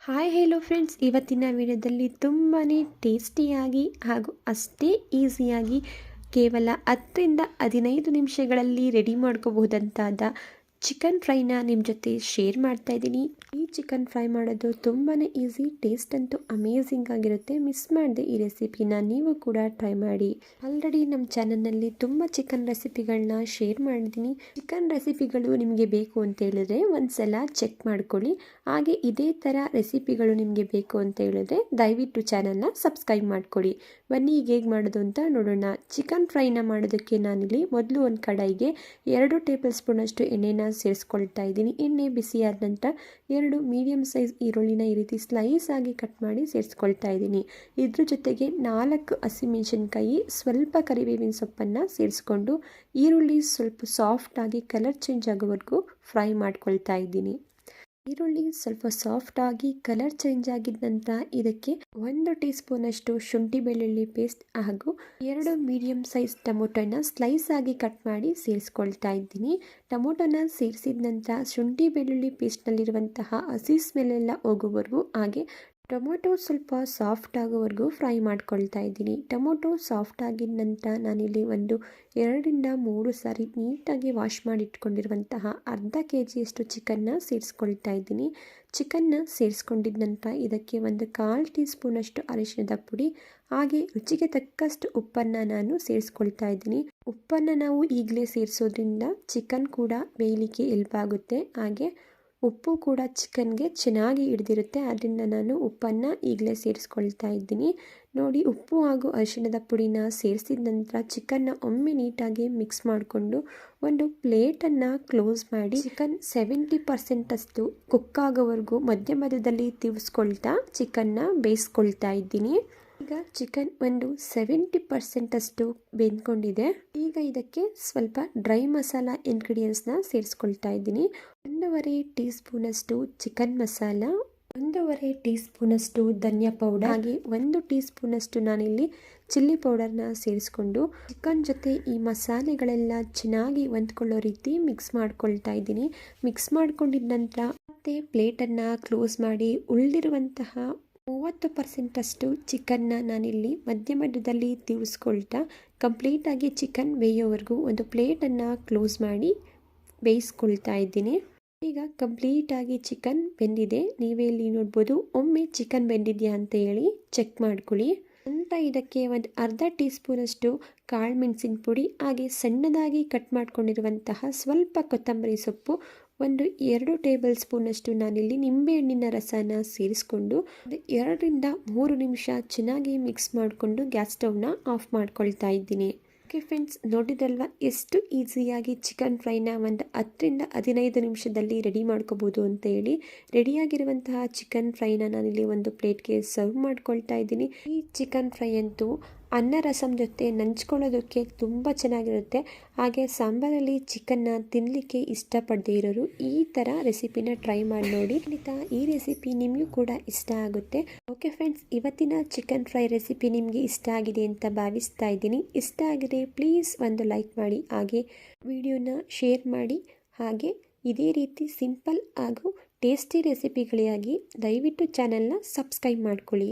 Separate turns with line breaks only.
Hi hello friends, ಇವತ್ತಿನ ವಿಡಿಯೋದಲ್ಲಿ ತುಂಬಾ ಟೇಸ್ಟಿಯಾಗಿ ಹಾಗೂ ಅಷ್ಟೇ ಈಸಿಯಾಗಿ ಕೇವಲ 10-15 ನಿಮಿಷಗಳಲ್ಲಿ ರೆಡಿ ಮಾಡ್ಕೋಬಹುದಂತಾದ ಚಿಕನ್ ಫ್ರೈನ ನಿಮ್ಮ ಜೊತೆ ಶೇರ್ ಮಾಡ್ತಾ ಇದ್ದೀನಿ. ಈ ಚಿಕನ್ ಫ್ರೈ ಮಾಡೋದು ತುಂಬಾ ಈಸಿ, ಟೇಸ್ಟ್ ಅಂತೂ ಅಮೇಝಿಂಗ್ ಆಗಿರುತ್ತೆ. ಮಿಸ್ ಮಾಡದೆ ಈ ರೆಸಿಪಿನ ನೀವು ಕೂಡ ಟ್ರೈ ಮಾಡಿ. ಆಲ್ರೆಡಿ ನಮ್ಮ ಚಾನಲ್ನಲ್ಲಿ ತುಂಬ ಚಿಕನ್ ರೆಸಿಪಿಗಳನ್ನ ಶೇರ್ ಮಾಡಿದ್ದೀನಿ. ಚಿಕನ್ ರೆಸಿಪಿಗಳು ನಿಮಗೆ ಬೇಕು ಅಂತ ಹೇಳಿದ್ರೆ ಒಂದ್ಸಲ ಚೆಕ್ ಮಾಡ್ಕೊಳ್ಳಿ. ಹಾಗೆ ಇದೇ ಥರ ರೆಸಿಪಿಗಳು ನಿಮಗೆ ಬೇಕು ಅಂತ ಹೇಳಿದ್ರೆ ದಯವಿಟ್ಟು ಚಾನಲ್ನ ಸಬ್ಸ್ಕ್ರೈಬ್ ಮಾಡ್ಕೊಳ್ಳಿ. ಬನ್ನಿ ಈಗ ಹೇಗೆ ಮಾಡೋದು ಅಂತ ನೋಡೋಣ. ಚಿಕನ್ ಫ್ರೈನ ಮಾಡೋದಕ್ಕೆ ನಾನಿಲ್ಲಿ ಮೊದಲು ಒಂದು ಕಡಾಯಿಗೆ 2 ಟೇಬಲ್ ಸ್ಪೂನ್ ಅಷ್ಟು ಎಣ್ಣೆನ ಸೇರಿಸ್ಕೊಳ್ತಾ ಇದ್ದೀನಿ. ಎಣ್ಣೆ ಬಿಸಿಯಾದ ನಂತರ 2 ಮೀಡಿಯಂ ಸೈಜ್ ಈರುಳ್ಳಿನ ಈ ರೀತಿ ಸ್ಲೈಸ್ ಆಗಿ ಕಟ್ ಮಾಡಿ ಸೇರಿಸ್ಕೊಳ್ತಾ ಇದ್ದೀನಿ. ಇದ್ರ ಜೊತೆಗೆ 4 ಹಸಿಮೆಣಸಿನಕಾಯಿ, ಸ್ವಲ್ಪ ಕರಿಬೇವಿನ ಸೊಪ್ಪನ್ನು ಸೇರಿಸ್ಕೊಂಡು ಈರುಳ್ಳಿ ಸ್ವಲ್ಪ ಸಾಫ್ಟ್ ಆಗಿ ಕಲರ್ ಚೇಂಜ್ ಆಗೋವರೆಗೂ ಫ್ರೈ ಮಾಡ್ಕೊಳ್ತಾ ಇದ್ದೀನಿ. ಈರುಳ್ಳಿ ಸ್ವಲ್ಪ ಸಾಫ್ಟ್ ಆಗಿ ಕಲರ್ ಚೇಂಜ್ ಆಗಿದ ನಂತರ ಇದಕ್ಕೆ 1 ಟೀ ಸ್ಪೂನ್ ಅಷ್ಟು ಶುಂಠಿ ಬೆಳ್ಳುಳ್ಳಿ ಪೇಸ್ಟ್ ಹಾಗೂ 2 ಮೀಡಿಯಂ ಸೈಜ್ ಟೊಮೊಟೊನ ಸ್ಲೈಸ್ ಆಗಿ ಕಟ್ ಮಾಡಿ ಸೇರಿಸ್ಕೊಳ್ತಾ ಇದ್ದೀನಿ. ಟೊಮೊಟೊನ ಸೇರಿಸಿದ ನಂತರ ಶುಂಠಿ ಬೆಳ್ಳುಳ್ಳಿ ಪೇಸ್ಟ್ನಲ್ಲಿರುವಂತಹ ಹಸಿ ಸ್ಮೆಲ್ ಎಲ್ಲ ಹೋಗೋವರೆಗೂ ಹಾಗೆ ಟೊಮೊಟೊ ಸ್ವಲ್ಪ ಸಾಫ್ಟ್ ಆಗೋವರೆಗೂ ಫ್ರೈ ಮಾಡ್ಕೊಳ್ತಾ ಇದ್ದೀನಿ. ಟೊಮೊಟೊ ಸಾಫ್ಟ್ ಆಗಿದ ನಂತರ ನಾನಿಲ್ಲಿ 2-3 ಸಾರಿ ನೀಟಾಗಿ ವಾಶ್ ಮಾಡಿ ಇಟ್ಕೊಂಡಿರುವಂತಹ ಅರ್ಧ kg ಚಿಕನ್ನ ಸೇರಿಸ್ಕೊಳ್ತಾ ಇದ್ದೀನಿ. ಚಿಕನ್ನ ಸೇರಿಸ್ಕೊಂಡಿದ ನಂತರ ಇದಕ್ಕೆ 1/4 ಟೀ ಸ್ಪೂನ್ ಅಷ್ಟು ಅರಿಶಿಣದ ಪುಡಿ ಹಾಗೆ ರುಚಿಗೆ ತಕ್ಕಷ್ಟು ಉಪ್ಪನ್ನು ನಾನು ಸೇರಿಸ್ಕೊಳ್ತಾ ಇದ್ದೀನಿ. ಉಪ್ಪನ್ನು ನಾವು ಈಗಲೇ ಸೇರಿಸೋದ್ರಿಂದ ಚಿಕನ್ ಕೂಡ ಬೇಯಲಿಕ್ಕೆ ಹೆಲ್ಪ್ ಆಗುತ್ತೆ. ಹಾಗೆ ಉಪ್ಪು ಕೂಡ ಚಿಕನ್ಗೆ ಚೆನ್ನಾಗಿ ಹಿಡಿದಿರುತ್ತೆ. ಆದ್ದರಿಂದ ನಾನು ಉಪ್ಪನ್ನು ಈಗಲೇ ಸೇರಿಸ್ಕೊಳ್ತಾ ಇದ್ದೀನಿ. ನೋಡಿ, ಉಪ್ಪು ಹಾಗೂ ಅರಿಶಿಣದ ಪುಡಿನ ಸೇರಿಸಿದ ನಂತರ ಚಿಕನ್ನ ಒಮ್ಮೆ ನೀಟಾಗಿ ಮಿಕ್ಸ್ ಮಾಡಿಕೊಂಡು ಒಂದು ಪ್ಲೇಟನ್ನು ಕ್ಲೋಸ್ ಮಾಡಿ ಚಿಕನ್ 70% ಅಷ್ಟು ಕುಕ್ ಆಗೋವರೆಗೂ ಮಧ್ಯದಲ್ಲಿ ತಿವಿಸ್ಕೊಳ್ತಾ ಚಿಕನ್ನ ಬೇಯಿಸ್ಕೊಳ್ತಾ ಇದ್ದೀನಿ. ಈಗ ಚಿಕನ್ 70% ಅಷ್ಟು ಬೆಂದ್ಕೊಂಡಿದೆ. ಈಗ ಇದಕ್ಕೆ ಸ್ವಲ್ಪ ಡ್ರೈ ಮಸಾಲ ಇಂಗ್ರೀಡಿಯೆಂಟ್ಸ್ನ ಸೇರಿಸ್ಕೊಳ್ತಾ ಇದ್ದೀನಿ. 1.5 ಟೀ ಸ್ಪೂನ್ ಅಷ್ಟು ಚಿಕನ್ ಮಸಾಲ, 1.5 ಟೀ ಸ್ಪೂನ್ ಅಷ್ಟು ಧನಿಯಾ ಪೌಡರ್ ಹಾಗೆ 1 ಟೀ ಸ್ಪೂನ್ ಅಷ್ಟು ನಾನಿಲ್ಲಿ ಚಿಲ್ಲಿ ಪೌಡರ್ನ ಸೇರಿಸ್ಕೊಂಡು ಚಿಕನ್ ಜೊತೆ ಈ ಮಸಾಲೆಗಳೆಲ್ಲ ಚೆನ್ನಾಗಿ ಹೊಂದ್ಕೊಳ್ಳೋ ರೀತಿ ಮಿಕ್ಸ್ ಮಾಡ್ಕೊಳ್ತಾ ಇದ್ದೀನಿ. ಮಿಕ್ಸ್ ಮಾಡ್ಕೊಂಡಿದ ನಂತರ ಮತ್ತೆ ಪ್ಲೇಟನ್ನು ಕ್ಲೋಸ್ ಮಾಡಿ ಉಳಿದಿರುವಂತಹ 30% ಅಷ್ಟು ಚಿಕನ್ನ ನಾನಿಲ್ಲಿ ಮಧ್ಯದಲ್ಲಿ ತಿವಿಸ್ಕೊಳ್ತಾ ಕಂಪ್ಲೀಟಾಗಿ ಚಿಕನ್ ಬೇಯೋವರೆಗೂ ಒಂದು ಪ್ಲೇಟನ್ನು ಕ್ಲೋಸ್ ಮಾಡಿ ಬೇಯಿಸ್ಕೊಳ್ತಾ ಇದ್ದೀನಿ. ಈಗ ಕಂಪ್ಲೀಟಾಗಿ ಚಿಕನ್ ಬೆಂದಿದೆ. ನೀವೇ ಇಲ್ಲಿ ನೋಡ್ಬೋದು. ಒಮ್ಮೆ ಚಿಕನ್ ಬೆಂದಿದೆಯಾ ಅಂತ ಹೇಳಿ ಚೆಕ್ ಮಾಡ್ಕೊಳ್ಳಿ. ನಂತರ ಇದಕ್ಕೆ ಅರ್ಧ ಟೀ ಸ್ಪೂನ್ ಅಷ್ಟು ಕಾಳು ಮೆಣಸಿನ ಪುಡಿ ಹಾಗೆ ಸಣ್ಣದಾಗಿ ಕಟ್ ಮಾಡ್ಕೊಂಡಿರುವಂತಹ ಸ್ವಲ್ಪ ಕೊತ್ತಂಬರಿ ಸೊಪ್ಪು, 2 ಟೇಬಲ್ ಸ್ಪೂನ್ ಅಷ್ಟು ನಾನಿಲ್ಲಿ ನಿಂಬೆಹಣ್ಣಿನ ರಸನ ಸೇರಿಸ್ಕೊಂಡು 2-3 ನಿಮಿಷ ಚೆನ್ನಾಗಿ ಮಿಕ್ಸ್ ಮಾಡಿಕೊಂಡು ಗ್ಯಾಸ್ ಸ್ಟವ್ನ ಆಫ್ ಮಾಡ್ಕೊಳ್ತಾ ಇದ್ದೀನಿ. ಓಕೆ ಫ್ರೆಂಡ್ಸ್, ನೋಡಿದ್ರಲ್ವ ಎಷ್ಟು ಈಸಿಯಾಗಿ ಚಿಕನ್ ಫ್ರೈನ 10-15 ನಿಮಿಷದಲ್ಲಿ ರೆಡಿ ಮಾಡ್ಕೋಬೋದು ಅಂತ ಹೇಳಿ. ರೆಡಿಯಾಗಿರುವಂತಹ ಚಿಕನ್ ಫ್ರೈನ ನಾನಿಲ್ಲಿ ಒಂದು ಪ್ಲೇಟ್ಗೆ ಸರ್ವ್ ಮಾಡ್ಕೊಳ್ತಾ ಇದ್ದೀನಿ. ಈ ಚಿಕನ್ ಫ್ರೈ ಅಂತೂ ಅನ್ನ ರಸಂ ಜೊತೆ ನಂಚ್ಕೊಳ್ಳೋದಕ್ಕೆ ತುಂಬ ಚೆನ್ನಾಗಿರುತ್ತೆ. ಹಾಗೆ ಸಾಂಬಾರಲ್ಲಿ ಚಿಕನ್ನ ತಿನ್ನಲಿಕ್ಕೆ ಇಷ್ಟಪಡದೇ ಇರೋರು ಈ ಥರ ರೆಸಿಪಿನ ಟ್ರೈ ಮಾಡಿ ನೋಡಿ. ಖಂಡಿತ ಈ ರೆಸಿಪಿ ನಿಮಗೂ ಕೂಡ ಇಷ್ಟ ಆಗುತ್ತೆ. ಓಕೆ ಫ್ರೆಂಡ್ಸ್, ಇವತ್ತಿನ ಚಿಕನ್ ಫ್ರೈ ರೆಸಿಪಿ ನಿಮಗೆ ಇಷ್ಟ ಆಗಿದೆ ಅಂತ ಭಾವಿಸ್ತಾ ಇದ್ದೀನಿ. ಇಷ್ಟ ಆಗಿದೆ ಪ್ಲೀಸ್ ಒಂದು ಲೈಕ್ ಮಾಡಿ, ಹಾಗೆ ವಿಡಿಯೋನ ಶೇರ್ ಮಾಡಿ. ಹಾಗೆ ಇದೇ ರೀತಿ ಸಿಂಪಲ್ ಹಾಗೂ ಟೇಸ್ಟಿ ರೆಸಿಪಿಗಳಿಗಾಗಿ ದಯವಿಟ್ಟು ಚಾನಲ್ನ ಸಬ್ಸ್ಕ್ರೈಬ್ ಮಾಡ್ಕೊಳ್ಳಿ.